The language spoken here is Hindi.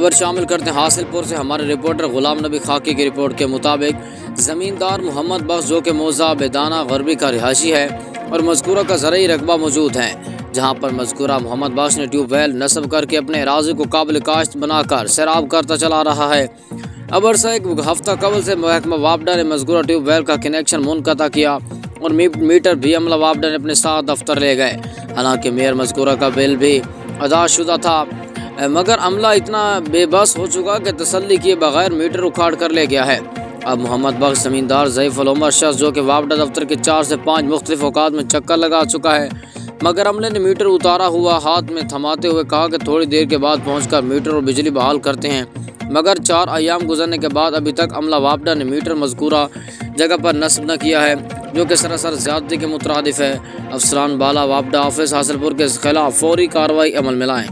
खबर शामिल करते हैं हासिलपुर से। हमारे रिपोर्टर गुलाम नबी खाकी की रिपोर्ट के मुताबिक ज़मींदार मोहम्मद बख्श जो कि मौज़ा बेदाना गरबी का रिहायशी है और मज़कूरा का ज़रई रकबा मौजूद है, जहाँ पर मज़कूरा मोहम्मद बख्श ने ट्यूबवेल नस्ब करके अपने अराज़ी को काबिल काश्त बनाकर सैराब करता चला रहा है। अब अरसा एक हफ्ता कबल से महकमा वापडा ने मज़कूरा ट्यूबवेल का कनेक्शन मुनक़ता किया और मीटर भी अमला वापडा ने अपने साथ दफ्तर ले गए। हालांकि मेयर मज़कूरा का बिल भी अदा शुदा था, मगर अमला इतना बेबस हो चुका कि तसल्ली किए बगैर मीटर उखाड़ कर ले गया है। अब मोहम्मद बख्श ज़मींदार ज़ईफ़ुल उमर शख्स जो कि वापडा दफ्तर के 4 से 5 मुख्तलिफ औकात में चक्कर लगा चुका है, मगर अमले ने मीटर उतारा हुआ हाथ में थमाते हुए कहा कि थोड़ी देर के बाद पहुंचकर मीटर और बिजली बहाल करते हैं। मगर 4 अयाम गुजरने के बाद अभी तक अमला वापडा ने मीटर मज़कूरा जगह पर नस्ब न किया है, जो कि सरासर ज़्यादती के मुतरादिफ है। अफसरान बाला वापडा ऑफिस हासिलपुर के खिलाफ फौरी कार्रवाई अमल में लाएँ।